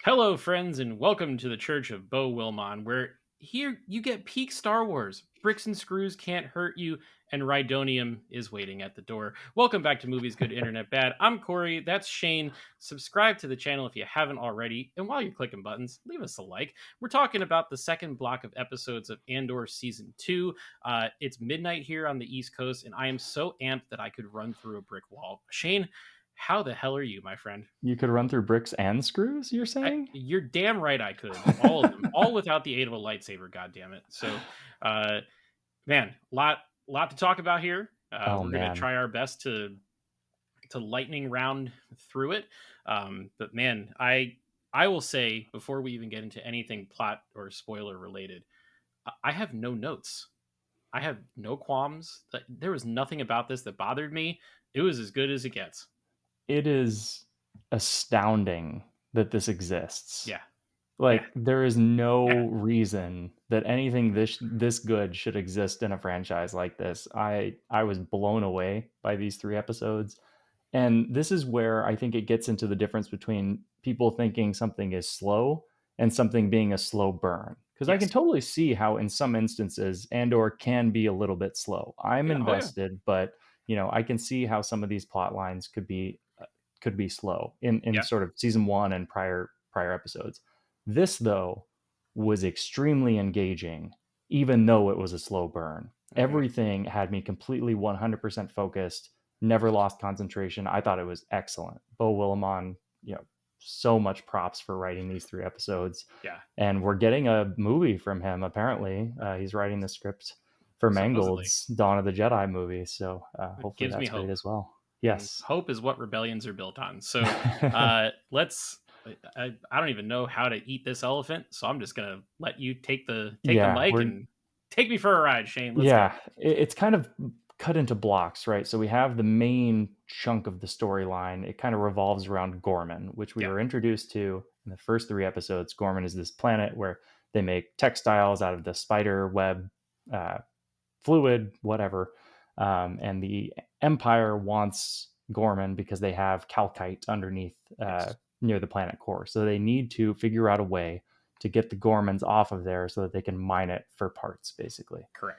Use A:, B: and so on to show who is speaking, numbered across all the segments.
A: Hello, friends, and welcome to the Church of Bo Wilmon, where here you get peak Star Wars. Bricks and screws can't hurt you, and Rhydonium is waiting at the door. Welcome back to Movies Good Internet Bad. I'm Corey, that's Shane. Subscribe to the channel if you haven't already, and while you're clicking buttons, leave us a like. We're talking about the second block of episodes of Andor Season 2. It's midnight here on the East Coast, and I am so amped that I could run through a brick wall. Shane, how the hell are you, my friend?
B: You could run through bricks and screws, you're saying?
A: You're damn right I could. All of them. All without the aid of a lightsaber, God damn it. So, uh, man, lot to talk about here.
B: Oh
A: We're gonna
B: man.
A: try our best to lightning round through it. But man, I will say before we even get into anything plot or spoiler related, I have no notes. I have no qualms. There was nothing about this that bothered me. It was as good as it gets.
B: It is astounding that this exists.
A: Yeah. Yeah.
B: Like there is
A: Yeah.
B: no reason that anything this good should exist in a franchise like this. I was blown away by these 3 episodes. And this is where I think it gets into the difference between people thinking something is slow and something being a slow burn. Because I can
A: Yes.
B: totally see how, in some instances, Andor can be a little bit slow. I'm
A: Yeah. Oh yeah.
B: invested, but I can see how some of these plot lines could be slow in
A: Yeah.
B: sort of season one and prior episodes. This though was extremely engaging, even though it was a slow burn.
A: Hmm.
B: Everything had me completely 100% focused, never lost concentration. I thought it was excellent. Bo Willimon, so much props for writing these 3 episodes.
A: Yeah.
B: And we're getting a movie from him, apparently. He's writing the script for
A: Supposedly.
B: Mangold's Dawn of the Jedi movie. So
A: It
B: hopefully
A: gives me
B: that's great
A: hope,
B: as well.
A: and
B: Yes.
A: hope is what rebellions are built on. So let's. I don't even know how to eat this elephant, so I'm just gonna let you take the
B: Yeah,
A: mic
B: we're
A: and take me for a ride, Shane. Let's go.
B: yeah, it's kind of cut into blocks, right? So we have the main chunk of the storyline. It kind of revolves around Gorman, which we
A: Yeah.
B: were introduced to in the first 3 episodes. Gorman is this planet where they make textiles out of the spider web uh, fluid, whatever. And the Empire wants Gorman because they have calcite underneath
A: Yes.
B: near the planet core. So they need to figure out a way to get the Gormans off of there so that they can mine it for parts, basically.
A: Correct.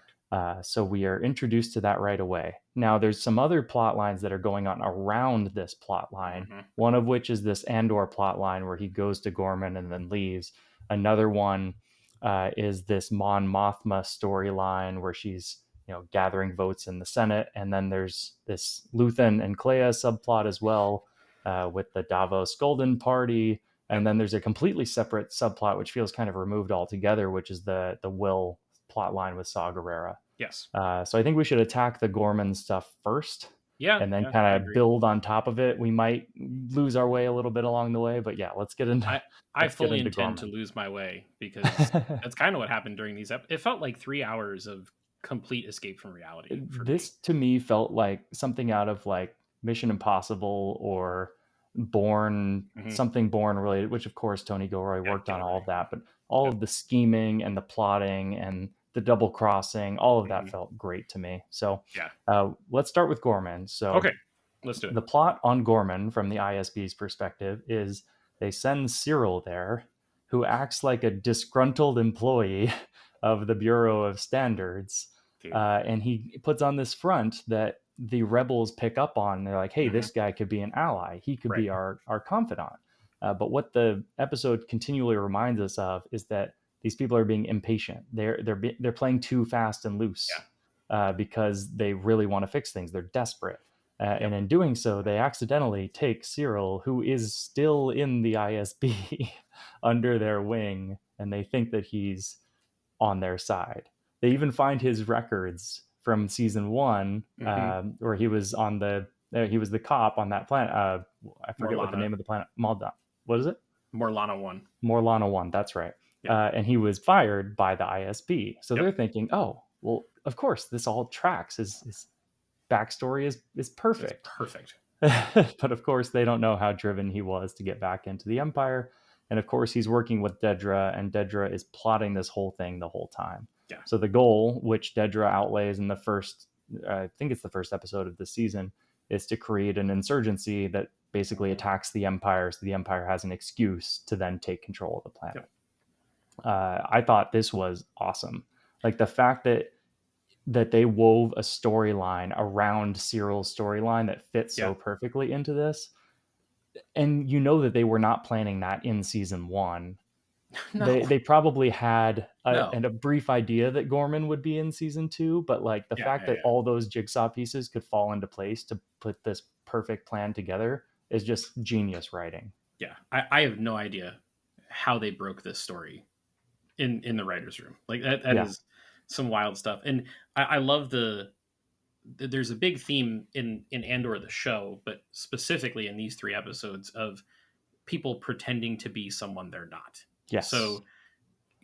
B: So we are introduced to that right away. Now, there's some other plot lines that are going on around this plot line.
A: Hmm.
B: One of which is this Andor plot line where he goes to Gorman and then leaves. Another one is this Mon Mothma storyline where she's gathering votes in the Senate, and then there's this Luthen and Clea subplot as well with the Davos Golden Party.
A: Yep.
B: And then there's a completely separate subplot which feels kind of removed altogether, which is the Will plot line with Saw Gerrera.
A: Yes.
B: So I think we should attack the Gorman stuff first
A: Yeah.
B: and then
A: Yeah. I
B: kind of
A: agree.
B: build on top of it. We might lose our way a little bit along the way, but yeah, let's get into
A: I I
B: let's get
A: fully
B: into
A: intend to
B: Gorman.
A: lose my way because that's kind of what happened during these. It felt like 3 hours of complete escape from reality for me.
B: This to me felt like something out of like Mission Impossible or
A: Hmm.
B: something Born related, which of course Tony Gilroy
A: Yeah.
B: worked
A: Get
B: on
A: it
B: all of
A: right.
B: that, but all
A: Yep.
B: of the scheming and the plotting and the double crossing, all of that
A: Hmm.
B: felt great to me. So
A: Yeah.
B: let's start with Gorman. So
A: Okay. Let's do it.
B: the plot on Gorman from the ISB's perspective is they send Cyril there, who acts like a disgruntled employee of the Bureau of Standards.
A: Dude.
B: And he puts on this front that the rebels pick up on. They're like, hey,
A: Hmm.
B: this guy could be an ally. He could
A: Right.
B: be our confidant. But what the episode continually reminds us of is that these people are being impatient. They're playing too fast and loose
A: Yeah.
B: because they really want to fix things. They're desperate. And
A: Yep.
B: in doing so, they accidentally take Cyril, who is still in the ISB, under their wing, and they think that he's on their side. They even find his records from season one,
A: Hmm.
B: where he was on he was the cop on that planet. I forget what the
A: Morlana.
B: name of the planet. Malda. What is it?
A: Morlana one.
B: Morlana One. That's right.
A: Yeah.
B: And he was fired by the ISB. So
A: Yep.
B: they're thinking, oh, well, of course, this all tracks. His backstory is
A: It's
B: perfect.
A: perfect.
B: But of course, they don't know how driven he was to get back into the Empire. And of course, he's working with Dedra, and Dedra is plotting this whole thing the whole time.
A: Yeah.
B: So the goal, which Dedra outlays in the first, I think it's the first episode of the season, is to create an insurgency that basically attacks the Empire, so the Empire has an excuse to then take control of the planet.
A: Yep.
B: I thought this was awesome. Like the fact that they wove a storyline around Cyril's storyline that fits
A: Yeah.
B: so perfectly into this. And you know that they were not planning that in season one. They
A: No.
B: they probably had
A: No.
B: a brief idea that Gorman would be in season two, but like the
A: Yeah.
B: fact
A: Yeah.
B: that
A: Yeah.
B: all those jigsaw pieces could fall into place to put this perfect plan together is just genius writing.
A: Yeah. I have no idea how they broke this story in the writers' room. Like that
B: Yeah.
A: is some wild stuff. And I love there's a big theme in Andor the show, but specifically in these 3 episodes of people pretending to be someone they're not.
B: Yes.
A: So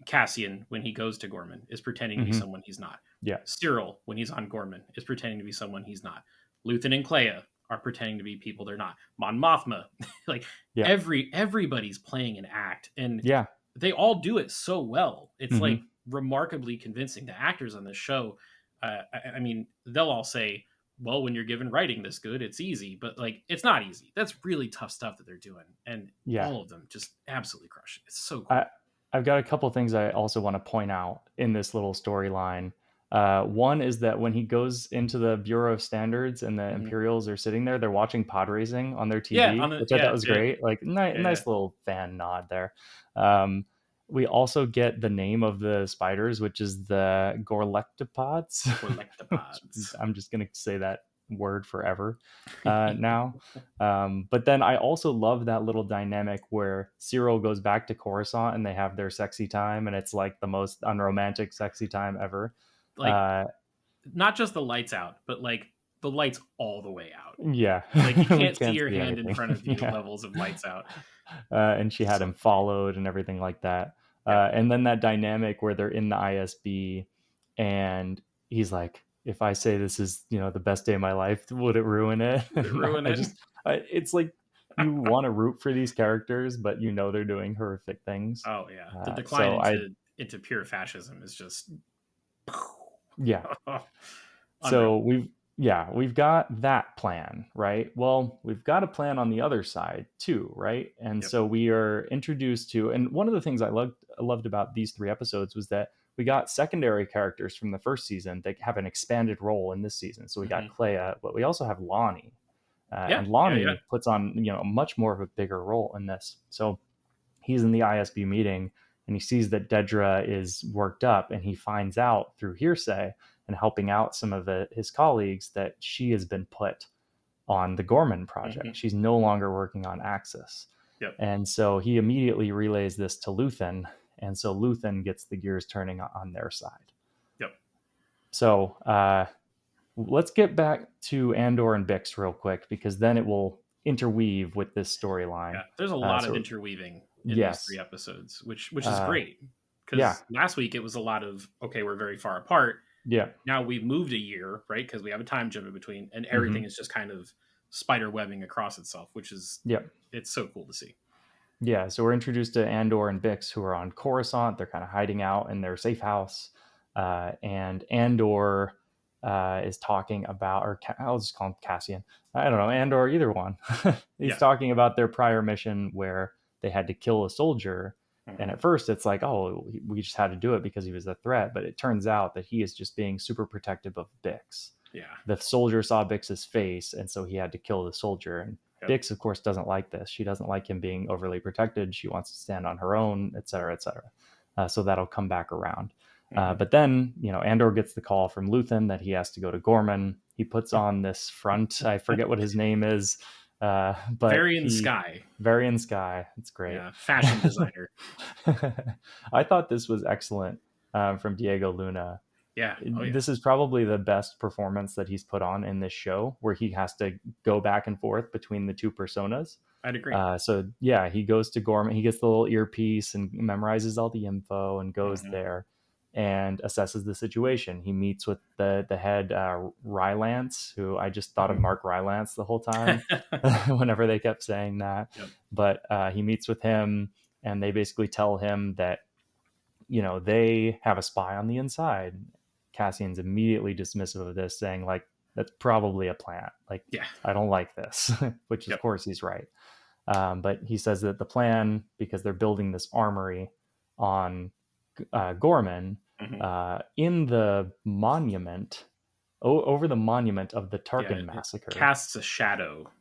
A: Cassian, when he goes to Gorman, is pretending to be
B: Hmm.
A: someone he's not.
B: Yeah.
A: Cyril, when he's on Gorman, is pretending to be someone he's not. Luthen and Clea are pretending to be people they're not. Mon Mothma, like
B: Yeah.
A: everybody's playing an act, and
B: Yeah.
A: they all do it so well. It's like
B: Hmm.
A: remarkably convincing. The actors on this show, I mean, they'll all say, "Well, when you're given writing this good, it's easy," but like it's not easy. That's really tough stuff that they're doing, and
B: Yeah.
A: all of them just absolutely crush it. It's so
B: I,
A: cool.
B: I've got a couple things I also want to point out in this little storyline. One is that when he goes into the Bureau of Standards and the
A: Mhm.
B: Imperials are sitting there, they're watching pod racing on their
A: Yeah,
B: TV,
A: on the
B: which I thought
A: yeah,
B: was
A: yeah,
B: great. Like,
A: yeah, yeah.
B: nice little fan nod there. Um, we also get the name of the spiders, which is the Gorlectopods.
A: Collectopods.
B: I'm just going to say that word forever now. But then I also love that little dynamic where Cyril goes back to Coruscant and they have their sexy time, and it's like the most unromantic sexy time ever.
A: Like
B: Uh,
A: not just the lights out, but like the lights all the way out.
B: yeah,
A: Like you
B: we
A: can't see
B: can't
A: your
B: see
A: hand in
B: anything.
A: front of you.
B: Yeah,
A: Levels of lights out.
B: and she had
A: So
B: him followed and everything like that.
A: yeah,
B: And then that dynamic where they're in the ISB, and he's like, "If I say this is the best day of my life, would it ruin it?"
A: would it ruin
B: I
A: it?
B: just, it's like you want to root for these characters, but they're doing horrific things.
A: Oh yeah, the decline
B: So I
A: into pure fascism is just
B: yeah.
A: unreal.
B: So we've got that plan, right? Well, we've got a plan on the other side too, right? And
A: Yep.
B: so we are introduced to, and one of the things I loved about these 3 episodes was that we got secondary characters from the first season that have an expanded role in this season. So we got
A: Hmm.
B: Clea, but we also have Lonnie,
A: Yeah,
B: and
A: yeah, yeah.
B: Lonnie puts on much more of a bigger role in this. So he's in the ISB meeting and he sees that Dedra is worked up, and he finds out through hearsay and helping out some of his colleagues that she has been put on the Gorman project.
A: Hmm.
B: She's no longer working on Axis.
A: Yep.
B: And so he immediately relays this to Luthen. And so Luthen gets the gears turning on their side.
A: Yep.
B: So let's get back to Andor and Bix real quick, because then it will interweave with this storyline.
A: Yeah. There's a lot of
B: So,
A: interweaving in these
B: yes.
A: 3 episodes, which is
B: Uh,
A: great
B: yeah.
A: because last week it was a lot of okay, we're very far apart.
B: Yeah.
A: Now we've moved a year, right? Because we have a time jump in between, and
B: Hmm.
A: everything is just kind of spider webbing across itself, which is
B: Yeah.
A: it's so cool to see.
B: Yeah, so we're introduced to Andor and Bix, who are on Coruscant. They're kind of hiding out in their safe house, and Andor is talking about, or I'll just call him Cassian. I don't know, Andor, either one. He's
A: Yeah.
B: talking about their prior mission where they had to kill a soldier, and
A: Hmm.
B: at first it's like, oh, we just had to do it because he was a threat, but it turns out that he is just being super protective of Bix.
A: Yeah.
B: The soldier saw Bix's face, and so he had to kill the soldier. And
A: Yep.
B: Bix, of course, doesn't like this. She doesn't like him being overly protected. She wants to stand on her own, et cetera, et cetera. So that'll come back around.
A: Hmm.
B: But then, Andor gets the call from Luthen that he has to go to Gorman. He puts on this front. I forget what his name is, but
A: Varian Sky.
B: Varian Sky. It's great.
A: Yeah. Fashion designer.
B: I thought this was excellent from Diego Luna.
A: Yeah. Oh yeah.
B: This is probably the best performance that he's put on in this show, where he has to go back and forth between the two personas.
A: I'd agree.
B: So yeah, he goes to Gorman, he gets the little earpiece and memorizes all the info and goes
A: Hmm.
B: there and assesses the situation. He meets with the head Rylance, who I just thought of Mark Rylance the whole time whenever they kept saying that.
A: Yep.
B: But he meets with him, and they basically tell him that they have a spy on the inside. Cassian's immediately dismissive of this, saying like, that's probably a plant. Like,
A: Yeah.
B: I don't like this, which of
A: Yep.
B: course he's right. But he says that the plan, because they're building this armory on Gorman,
A: Hmm.
B: in the monument, over the monument of the
A: Yeah.
B: Tarkin
A: It
B: massacre.
A: casts a shadow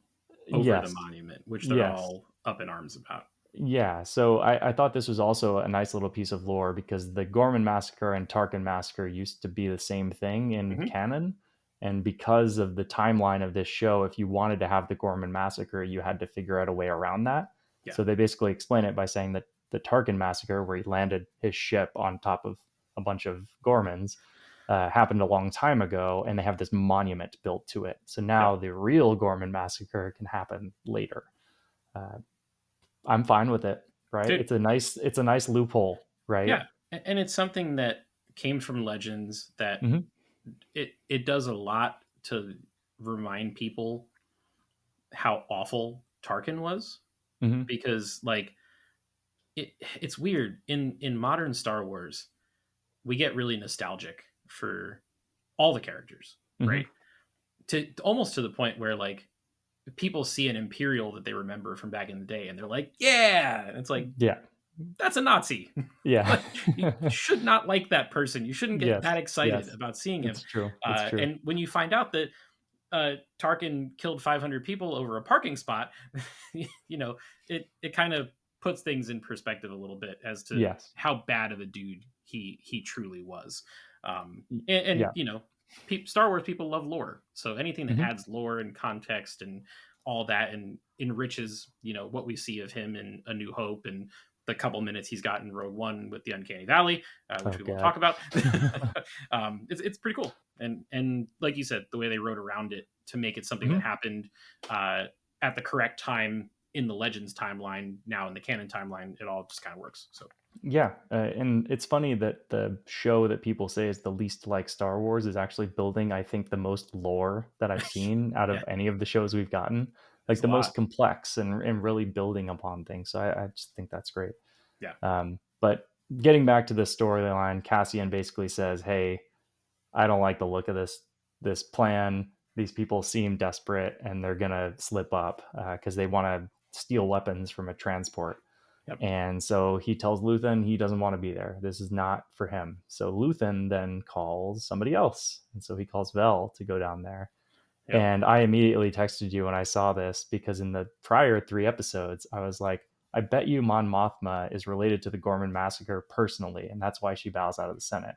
A: over the
B: Yes,
A: monument, which they're
B: yes.
A: all up in arms about.
B: Yeah, so I thought this was also a nice little piece of lore because the Gorman massacre and Tarkin massacre used to be the same thing in
A: Hmm.
B: canon. And because of the timeline of this show, if you wanted to have the Gorman massacre, you had to figure out a way around that.
A: Yeah.
B: So they basically explain it by saying that the Tarkin massacre, where he landed his ship on top of a bunch of Gormans, happened a long time ago, and they have this monument built to it. So
A: Yep.
B: now the real Gorman massacre can happen later. Uh, I'm fine with it, right?
A: Dude,
B: It's a nice loophole, right?
A: yeah. And it's something that came from Legends that
B: Hmm.
A: it does a lot to remind people how awful Tarkin was,
B: Hmm.
A: because like it's weird in modern Star Wars we get really nostalgic for all the characters,
B: Hmm.
A: right? To almost to the point where like people see an Imperial that they remember from back in the day and they're like, yeah, and it's like
B: Yeah,
A: that's a Nazi.
B: yeah.
A: Like, you should not like that person. You shouldn't get
B: Yes,
A: that excited
B: yes.
A: about seeing him.
B: It's true. It's true.
A: And when you find out that Tarkin killed 500 people over a parking spot, you know, it kind of puts things in perspective a little bit as to
B: Yes.
A: how bad of a dude he truly was.
B: Yeah.
A: You know, Star Wars people love lore, so anything that
B: Hmm.
A: adds lore and context and all that and enriches, you know, what we see of him in A New Hope and the couple minutes he's got in Rogue One with the Uncanny Valley, which
B: Oh
A: we won't
B: God.
A: talk about. It's pretty cool, and like you said, the way they wrote around it to make it something that
B: Hmm.
A: happened uh, at the correct time in the Legends timeline. Now in the canon timeline, it all just kind of works. So
B: Yeah, and it's funny that the show that people say is the least like Star Wars is actually building, I think, the most lore that I've seen out
A: yeah,
B: of any of the shows we've gotten. Like
A: it's a
B: the
A: lot.
B: most complex and really building upon things. So I just think that's great.
A: Yeah,
B: But getting back to the storyline, Cassian basically says, "Hey, I don't like the look of this plan. These people seem desperate, and they're gonna slip up because they want to steal weapons from a transport."
A: yep,
B: And so he tells Luthen he doesn't want to be there. This is not for him. So Luthen then calls somebody else, and so he calls Vel to go down there.
A: yep.
B: And I immediately texted you when I saw this because in the prior 3 episodes, I was like, I bet you Mon Mothma is related to the Gorman massacre personally, and that's why she bows out of the Senate.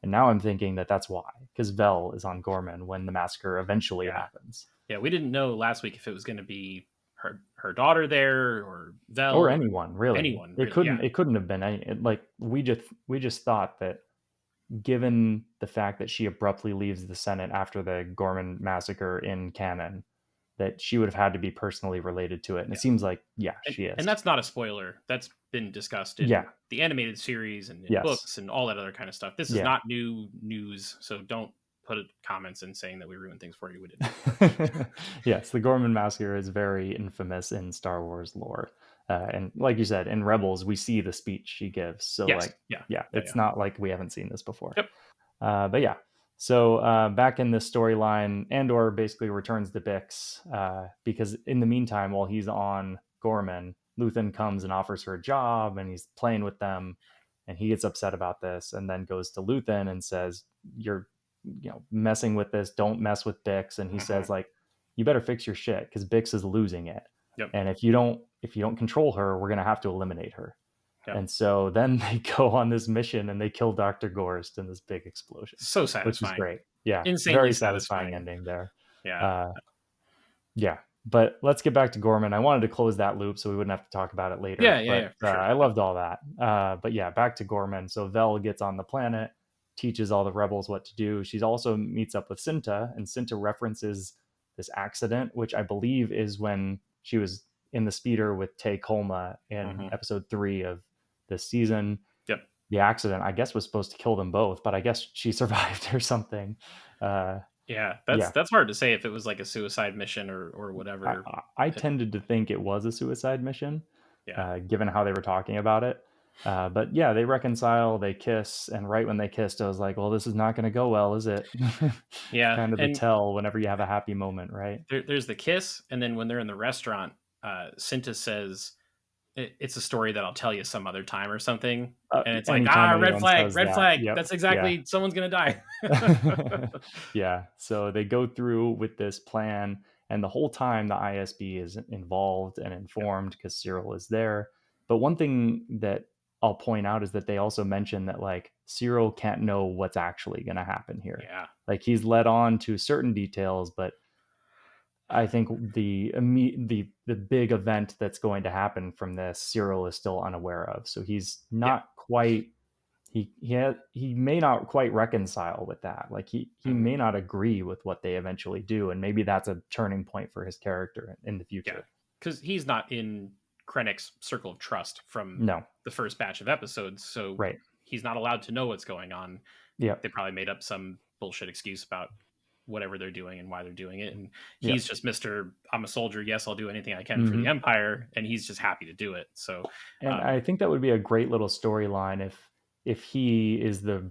B: And now I'm thinking that that's why, because Vel is on Gorman when the massacre eventually
A: Yeah,
B: happens,
A: yeah. We didn't know last week if it was going to be her daughter there or
B: or
A: Vel or
B: anyone really.
A: anyone
B: It
A: really. Yeah,
B: couldn't it couldn't have been any like we just thought that given the fact that she abruptly leaves the Senate after the Gorman massacre in canon, that she would have had to be personally related to it. And it
A: yeah.
B: seems like, yeah, she
A: And
B: is.
A: that's not a spoiler. That's been discussed
B: Yeah.
A: in the animated series and in
B: Yes.
A: books and all that other kind of stuff. This is
B: Yeah.
A: not new news, so don't put comments in saying that we ruin things for you. We didn't.
B: Yes, the Gorman massacre is very infamous in Star Wars lore. And like you said, in Rebels, we see the speech she gives. So,
A: Yes.
B: like,
A: Yeah.
B: yeah,
A: Yeah.
B: it's
A: Yeah.
B: not like we haven't seen this before.
A: Yep.
B: But yeah, so back in this storyline, Andor basically returns to Bix because in the meantime, while he's on Gorman, Luthen comes and offers her a job, and he's playing with them, and he gets upset about this, and then goes to Luthen and says, "You're, messing with this. Don't mess with Bix." And he
A: Hmm.
B: says, like, "You better fix your shit because Bix is losing it,
A: Yep.
B: and if you don't control her, we're gonna have to eliminate her."
A: Yep.
B: And so then they go on this mission and they kill Dr. Gorst in this big explosion,
A: So
B: which is
A: satisfying.
B: great. Yeah,
A: Insanely
B: very satisfying
A: satisfying.
B: ending there.
A: Yeah.
B: Uh, yeah, but let's get back to Gorman. I wanted to close that loop so we wouldn't have to talk about it later,
A: Yeah. Yeah.
B: but
A: Yeah. For sure.
B: I
A: Yep.
B: loved all that. But yeah, back to Gorman. So Vel gets on the planet, teaches all the rebels what to do. She also meets up with Cinta, and Cinta references this accident, which I believe is when she was in the speeder with Tay Kolma in
A: Hmm.
B: episode 3 of this season.
A: Yep.
B: The accident, I guess, was supposed to kill them both, but I guess she survived or something. Uh,
A: Yeah.
B: yeah,
A: That's hard to say if it was like a suicide mission or
B: I,
A: whatever.
B: I tended to think it was a suicide mission,
A: Yeah.
B: given how they were talking about it. But yeah, they reconcile, they kiss, and right when they kissed, I was like, well, this is not going to go well, is it? It's
A: Yeah,
B: kind of the
A: and
B: tell whenever you have a happy moment, right?
A: there's the kiss, and then when they're in the restaurant, Cinta says, it's a story that I'll tell you some other time or something. And it's like,
B: Anytime
A: red
B: anyone
A: flag,
B: says
A: red
B: that,
A: flag.
B: yep,
A: That's
B: yeah.
A: exactly someone's gonna die.
B: Yeah, so they go through with this plan, and the whole time the ISB is involved and
A: Yep.
B: informed because Cyril is there. But one thing that I'll point out is that they also mention that like Cyril can't know what's actually going to happen here.
A: Yeah.
B: Like he's led on to certain details, but I think the big event that's going to happen from this, Cyril is still unaware of. So he's
A: Yeah.
B: not quite he may not quite reconcile with that. Like he
A: Mhm.
B: may not agree with what they eventually do, and maybe that's a turning point for his character in the
A: Yeah.
B: future.
A: Because he's not in Krennic's circle of trust from
B: No,
A: the first batch of episodes, so
B: right?
A: he's not allowed to know what's going on.
B: Yep,
A: They probably made up some bullshit excuse about whatever they're doing and why they're doing it. And he's
B: yep.
A: just Mr. I'm a soldier. Yes, I'll do anything I can for the
B: Hmm.
A: Empire. And he's just happy to do it. So,
B: And
A: um,
B: I think that would be a great little storyline if he is the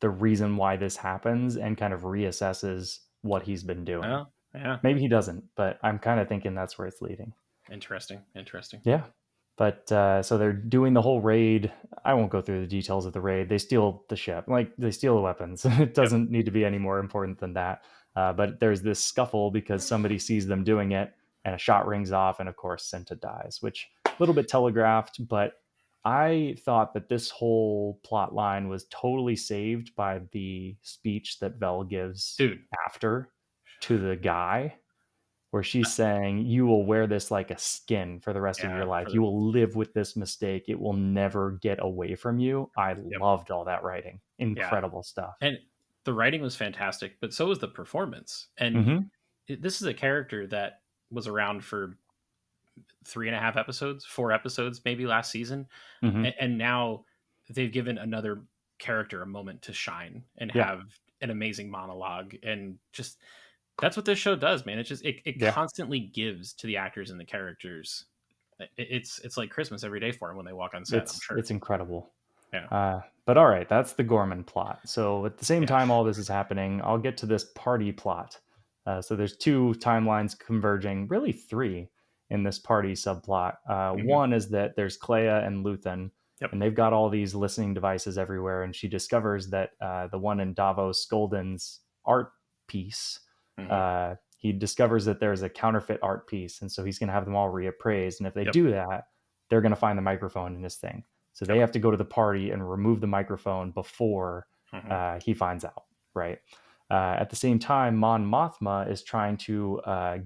B: reason why this happens and kind of reassesses what he's been doing.
A: well, yeah,
B: Maybe he doesn't, but I'm kind of thinking that's where it's leading.
A: interesting. Interesting.
B: Yeah. But so they're doing the whole raid. I won't go through the details of the raid. They steal the ship, like they steal the weapons. It
A: Yep.
B: doesn't need to be any more important than that. But there's this scuffle because somebody sees them doing it, and a shot rings off, and of course, Senta dies, which a little bit telegraphed. But I thought that this whole plot line was totally saved by the speech that Vel gives
A: Dude.
B: after to the guy where she's saying you will wear this like a skin for the rest of your
A: Yeah.
B: life.
A: For
B: You
A: the,
B: will live with this mistake. It will never get away from you. I
A: yep.
B: loved all that writing.
A: Yeah.
B: Incredible stuff.
A: And the writing was fantastic, but so was the performance. And
B: Hmm.
A: this is a character that was around for 3.5 episodes, 4 episodes, maybe last season.
B: Hmm.
A: And now they've given another character a moment to shine and
B: Yeah.
A: have an amazing monologue. And just that's what this show does, man. It
B: Yeah.
A: constantly gives to the actors and the characters. It's like Christmas every day for them when they walk on set, I'm sure.
B: It's incredible.
A: Yeah.
B: But all right, that's the Gorman plot. So at the same
A: Yeah.
B: time, all this is happening, I'll get to this party plot. So there's two timelines converging, really three, in this party subplot.
A: Hmm.
B: One is that there's Clea and Luthen,
A: Yep.
B: and they've got all these listening devices everywhere, and she discovers that the one in Davos Golden's art piece,
A: Hmm.
B: he discovers that there's a counterfeit art piece, and so he's going to have them all reappraised. And if they
A: Yep.
B: do that, they're going to find the microphone in this thing. So they
A: Yep.
B: have to go to the party and remove the microphone before
A: Hmm.
B: he finds out, right? At the same time, Mon Mothma is trying to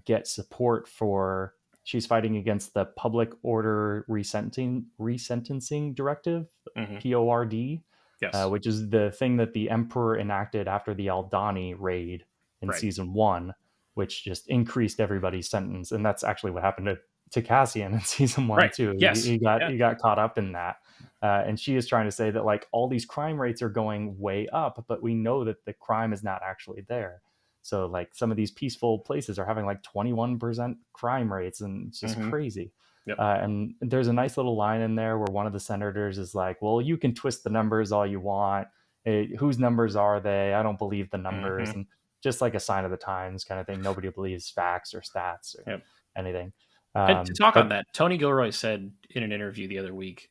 B: get support for. She's fighting against the Public Order Resentencing Directive,
A: Hmm.
B: PORD,
A: Yes.
B: which is the thing that the Emperor enacted after the Aldani raid in
A: Right.
B: season one, which just increased everybody's sentence. And that's actually what happened to Cassian in season one
A: Right.
B: too.
A: Yes. Yeah.
B: He got caught up in that, and she is trying to say that like all these crime rates are going way up, but we know that the crime is not actually there. So like some of these peaceful places are having like 21% crime rates, and it's just
A: Hmm.
B: crazy.
A: Yep.
B: And there's a nice little line in there where one of the senators is like, "Well, you can twist the numbers all you want. Whose numbers are they? I don't believe the numbers."
A: Hmm.
B: And just like a sign of the times kind of thing. Nobody believes facts or stats or
A: Yep.
B: anything.
A: And to talk on
B: But
A: that, Tony Gilroy said in an interview the other week,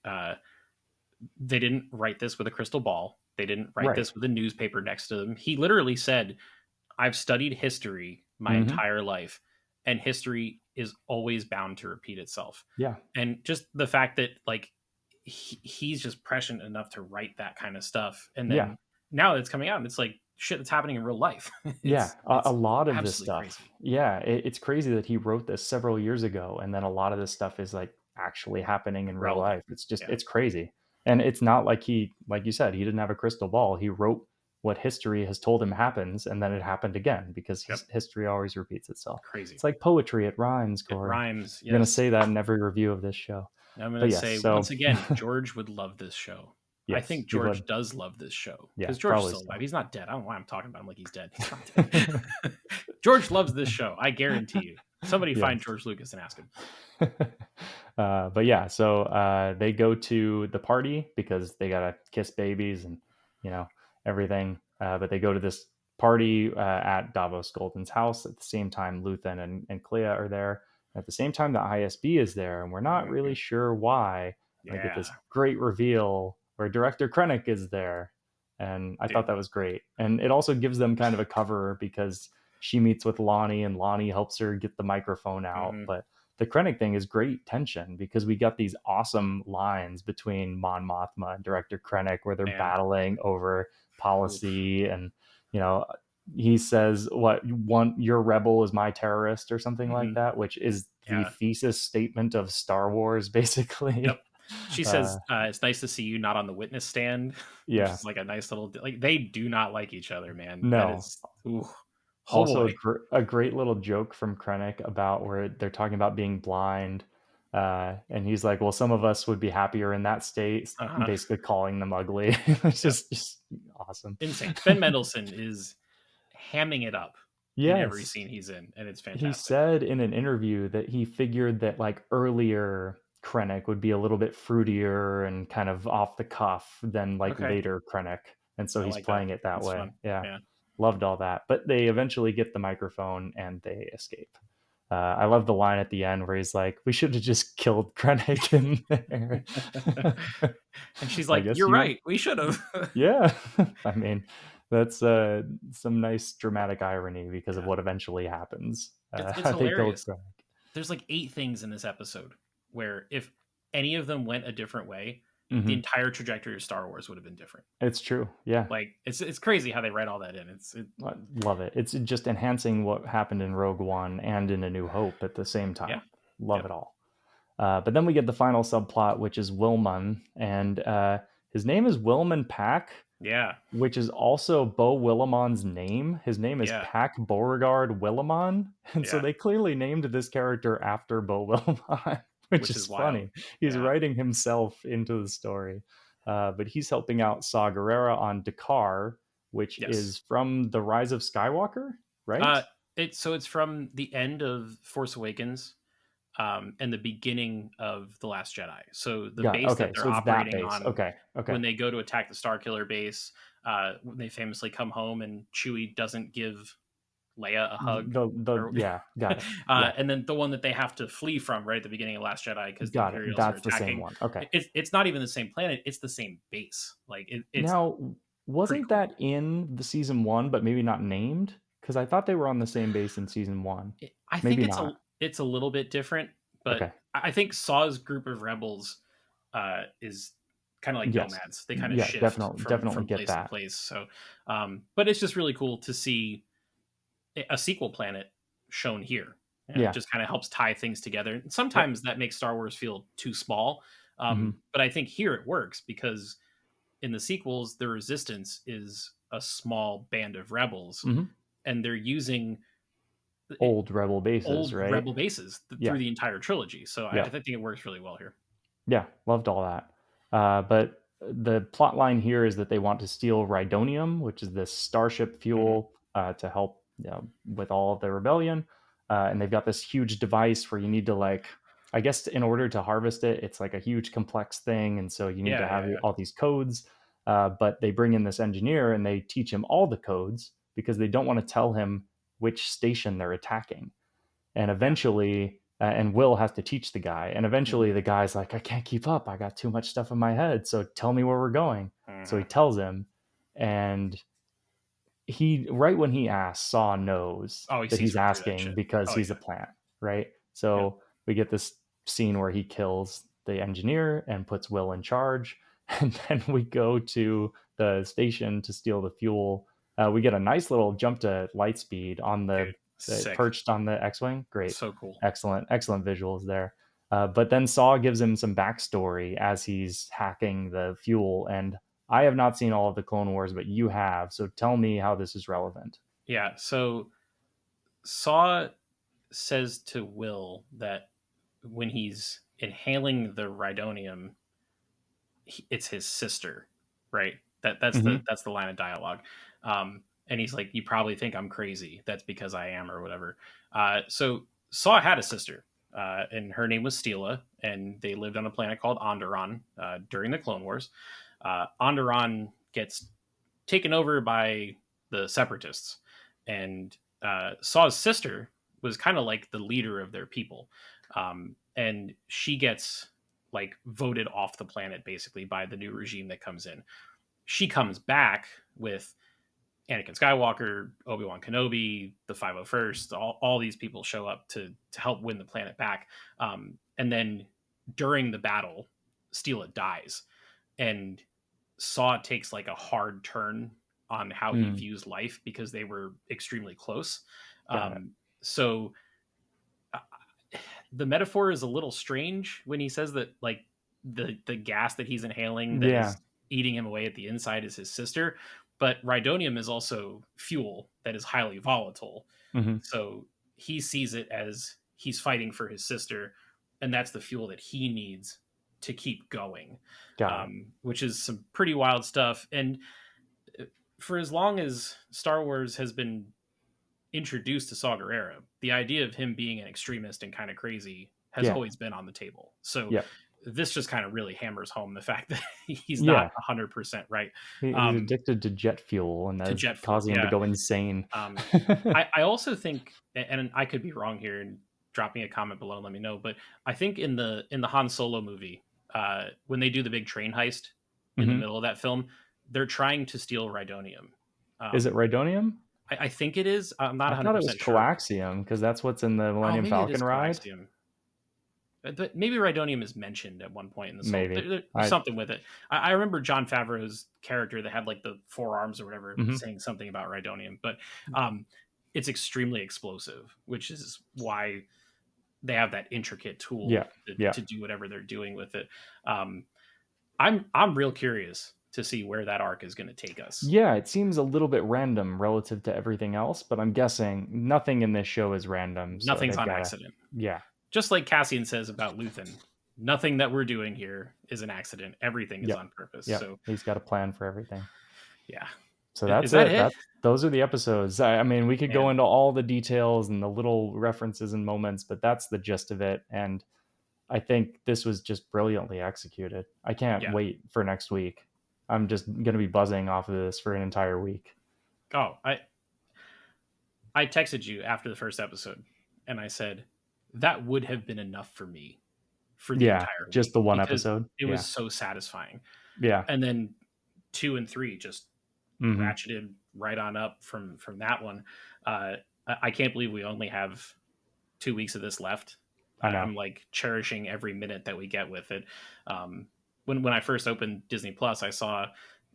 A: they didn't write this with a crystal ball. They didn't write
B: right,
A: this with a newspaper next to them. He literally said, I've studied history my
B: hmm,
A: entire life, and history is always bound to repeat itself.
B: yeah,
A: And just the fact that, like, he's just prescient enough to write that kind of stuff. And
B: yeah,
A: then now that it's coming out, and it's like shit that's happening in real life.
B: yeah. A
A: It's
B: lot of this
A: absolutely
B: stuff,
A: crazy.
B: yeah, it's crazy that he wrote this several years ago, and then a lot of this stuff is like actually happening in real
A: Relevant.
B: life. It's just
A: Yeah.
B: it's crazy, and it's not like like you said, he didn't have a crystal ball. He wrote what history has told him happens, and then it happened again because
A: Yep.
B: history always repeats itself.
A: Crazy.
B: It's like poetry; it rhymes,
A: It
B: Corey.
A: rhymes.
B: I'm gonna
A: Yes.
B: say that in every review of this show.
A: I'm going
B: But
A: to
B: yes,
A: say
B: so
A: once again, George would love this show. I
B: yes,
A: think
B: he would.
A: George does love this show
B: Yeah,
A: because George is
B: probably
A: still alive.
B: so.
A: He's not dead. I don't know why I'm talking about him like he's dead. He's not dead. George loves this show. I guarantee you. Somebody find
B: Yes.
A: George Lucas and ask him.
B: But yeah, so they go to the party because they gotta kiss babies and you know everything. But they go to this party at Davos Golden's house at the same time. Luthen and Clea are there. At the same time, the ISB is there, and we're not really
A: Mhm.
B: sure why. And we get
A: Yeah,
B: this great reveal where Director Krennic is there, and I thought
A: dude.
B: that was great. And it also gives them kind of a cover because she meets with Lonnie, and Lonnie helps her get the microphone out,
A: Hmm.
B: but the Krennic thing is great tension because we got these awesome lines between Mon Mothma and Director Krennic where they're
A: Man,
B: battling over
A: oof.
B: policy, and you know he says what one your rebel is my terrorist or something like
A: Hmm.
B: that, which is the
A: Yeah.
B: thesis statement of Star Wars
A: Yep.
B: basically.
A: She
B: uh,
A: says, "It's nice to see you not on the witness stand," which
B: yeah,
A: is like a nice little like they do not like each other, man. That
B: no.
A: is, ooh, oh
B: Also,
A: boy.
B: a great little joke from Krennic about where they're talking about being blind. And he's like, well, some of us would be happier in that state,
A: Uh-huh.
B: basically calling them ugly. It's
A: Yep.
B: just awesome.
A: Insane. Ben Mendelsohn is hamming it up in every
B: Yes.
A: scene he's in, and it's
B: He
A: fantastic.
B: said in an interview that he figured that like earlier Krennic would be a little bit fruitier and kind of off the cuff than like
A: Okay.
B: later Krennic. And so
A: I
B: he's
A: like that.
B: playing it that
A: That's
B: way.
A: fun.
B: Yeah.
A: Yeah.
B: Loved all that. But they eventually get the microphone and they escape. I love the line at the end where he's like, "We should have just killed Krennic in there."
A: And she's
B: I
A: like,
B: guess
A: "You're
B: you,
A: right. We should have."
B: yeah. I mean, that's some nice dramatic irony because of
A: Yeah.
B: what eventually happens.
A: It's
B: They killed
A: hilarious.
B: Krennic.
A: There's like 8 things in this episode where if any of them went a different way, the
B: Hmm.
A: entire trajectory of Star Wars would have been different.
B: It's true. Yeah,
A: Like it's crazy how they write all that in.
B: I love it. It's just enhancing what happened in Rogue One and in A New Hope at the same
A: yeah.
B: time. Love
A: Yep.
B: it all. But then we get the final subplot, which is Wilmon, and his name is Wilmon Pack,
A: Yeah.
B: which is also Bo Willimon's name. His name is
A: Yeah.
B: Pack Beauregard Willimon, and so
A: Yeah.
B: they clearly named this character after Bo Willimon, which
A: Which is
B: is
A: wild.
B: funny. He's
A: Yeah.
B: writing himself into the story, but he's helping out Saw Gerrera on Dakar, which
A: Yes.
B: is from The Rise of Skywalker, right?
A: Uh it's from the end of Force Awakens and the beginning of The Last Jedi. So the
B: Got
A: base that
B: okay,
A: they're
B: so it's that
A: operating
B: base.
A: on
B: Okay, okay.
A: when they go to attack the Starkiller base, when they famously come home and Chewie doesn't give Leia a hug,
B: The
A: or
B: yeah, got it. Yeah,
A: and then the one that they have to flee from right at the beginning of Last Jedi because the
B: got it.
A: Imperials are
B: That's the same
A: attacking.
B: one. Okay.
A: It's not even the same planet; it's the same base. Like it's
B: Now,
A: pretty
B: wasn't
A: cool.
B: that in the season one, but maybe not named? Because I thought they were on the same base in season one.
A: I think
B: Maybe not.
A: it's a little bit different, but
B: Okay.
A: I think Saw's group of rebels is kind of like
B: Yes.
A: nomads. They kind of
B: Yeah,
A: shift
B: definitely, definitely
A: from
B: get
A: place to
B: that.
A: place. So, but it's just really cool to see a sequel planet shown here. And it
B: Yeah.
A: just kind of helps tie things together.
B: Yep.
A: Sometimes that makes Star Wars feel too small,
B: Hmm.
A: but I think here it works because in the sequels, the Resistance is a small band of rebels,
B: Hmm.
A: and they're using
B: Old rebel bases,
A: old
B: right?
A: rebel bases through
B: Yeah.
A: the entire trilogy. So I
B: Yeah.
A: think it works really well here.
B: Yeah, loved all that. But the plot line here is that they want to steal Rhydonium, which is this starship
A: Hmm.
B: fuel to help with all of the rebellion. And they've got this huge device where you need to like, I guess, in order to harvest it, it's like a huge complex thing, and so you need to
A: Yeah,
B: have
A: yeah, yeah.
B: all these codes. But they bring in this engineer and they teach him all the codes because they don't want to tell him which station they're attacking. And
A: Yeah.
B: eventually and Will has to teach the guy, and
A: Hmm.
B: eventually the guy's like, I can't keep up, I got too much stuff in my head, so tell me where we're going. So he
A: Hmm.
B: tells him, and he right when he asks, Saw knows
A: Oh, he
B: that
A: sees
B: he's
A: right through that
B: asking
A: shit.
B: because
A: Oh
B: he's a
A: yeah.
B: plant, right?
A: Yep.
B: So we get this scene where he kills the engineer and puts Will in charge, and then we go to the station to steal the fuel. We get a nice little jump to light speed on
A: Dude,
B: the
A: sick.
B: perched on the X-wing. Great,
A: So cool.
B: excellent visuals there. But then Saw gives him some backstory as he's hacking the fuel, and I have not seen all of the Clone Wars, but you have. So tell me how this is relevant.
A: Yeah. So Saw says to Will that when he's inhaling the rhydonium, it's his sister, right?
B: Hmm.
A: That's the line of dialogue. And he's like, "You probably think I'm crazy. That's because I am, or whatever." So Saw had a sister, and her name was Stela, and they lived on a planet called Onderon during the Clone Wars. Onderon gets taken over by the Separatists, and Saw's sister was kind of like the leader of their people, and she gets like voted off the planet basically by the new regime that comes in. She comes back with Anakin Skywalker, Obi-Wan Kenobi, the 501st, all these people show up to help win the planet back. And then during the battle, Steela dies. And Saw takes like a hard turn on how he views life because they were extremely close. So the metaphor is a little strange when he says that like the gas that he's inhaling that is eating him away at the inside is his sister, but rhydonium is also fuel that is highly volatile. So he sees it as he's fighting for his sister, and that's the fuel that he needs to keep going, which is some pretty wild stuff. And for as long as Star Wars has been introduced to Saw Gerrera, the idea of him being an extremist and kind of crazy has always been on the table. So this just kind of really hammers home the fact that he's not 100% right.
B: He's addicted to jet fuel, and that's causing him to go insane.
A: I also think, and I could be wrong here, and dropping a comment below and let me know, but I think in the Han Solo movie, when they do the big train heist in the middle of that film, they're trying to steal rhydonium.
B: Is it rhydonium?
A: I think it is. I'm not 100% sure. I thought it was
B: coaxium, because that's what's in the Millennium Falcon ride.
A: Coaxium. But maybe rhydonium is mentioned at one point in the soul. Maybe there's something with it. I remember Jon Favreau's character that had like the forearms or whatever saying something about rhydonium, but it's extremely explosive, which is why they have that intricate tool to do whatever they're doing with it. I'm real curious to see where that arc is going to take us.
B: Yeah, it seems a little bit random relative to everything else, but I'm guessing nothing in this show is random.
A: Nothing's on accident.
B: Yeah.
A: Just like Cassian says about Luthen, nothing that we're doing here is an accident. Everything is on purpose.
B: Yeah,
A: so
B: he's got a plan for everything.
A: Yeah.
B: So that's it. Those are the episodes. I mean, we could go into all the details and the little references and moments, but that's the gist of it. And I think this was just brilliantly executed. I can't wait for next week. I'm just going to be buzzing off of this for an entire week.
A: Oh, I texted you after the first episode, and I said, that would have been enough for me for the entire week.
B: Just the one episode.
A: It was so satisfying.
B: Yeah.
A: And then 2 and 3 just ratcheted right on up from that one. I can't believe we only have 2 weeks of this left.
B: I know.
A: I'm like cherishing every minute that we get with it. When I first opened Disney Plus, I saw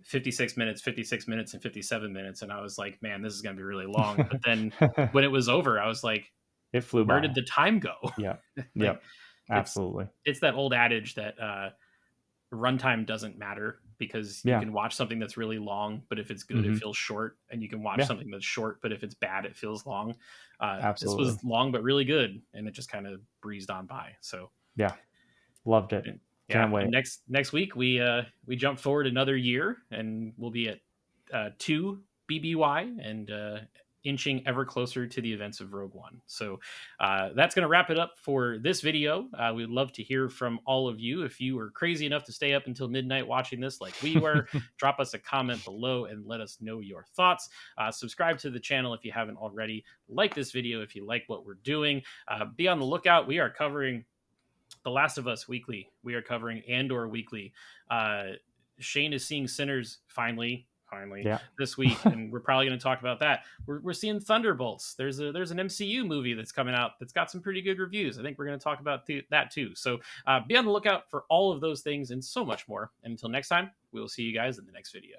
A: 56 minutes, and 57 minutes. And I was like, man, this is going to be really long. But then when it was over, I was like,
B: it flew by.
A: Where did the time go?
B: Yeah. Yeah. Absolutely.
A: It's that old adage that runtime doesn't matter, because you can watch something that's really long, but if it's good, it feels short. And you can watch something that's short, but if it's bad, it feels long.
B: Absolutely.
A: This was long, but really good. And it just kind of breezed on by. So
B: yeah, loved it. Can't wait.
A: Next week, we jump forward another year, and we'll be at 2 BBY and inching ever closer to the events of Rogue One. So that's going to wrap it up for this video. We'd love to hear from all of you. If you were crazy enough to stay up until midnight watching this like we were, drop us a comment below and let us know your thoughts. Subscribe to the channel if you haven't already. Like this video if you like what we're doing. Be on the lookout. We are covering The Last of Us weekly. We are covering Andor weekly. Shane is seeing Sinners finally this week, and we're probably going to talk about that. We're seeing Thunderbolts. There's an MCU movie that's coming out that's got some pretty good reviews. I think we're going to talk about that too. So be on the lookout for all of those things and so much more. And until next time, we will see you guys in the next video.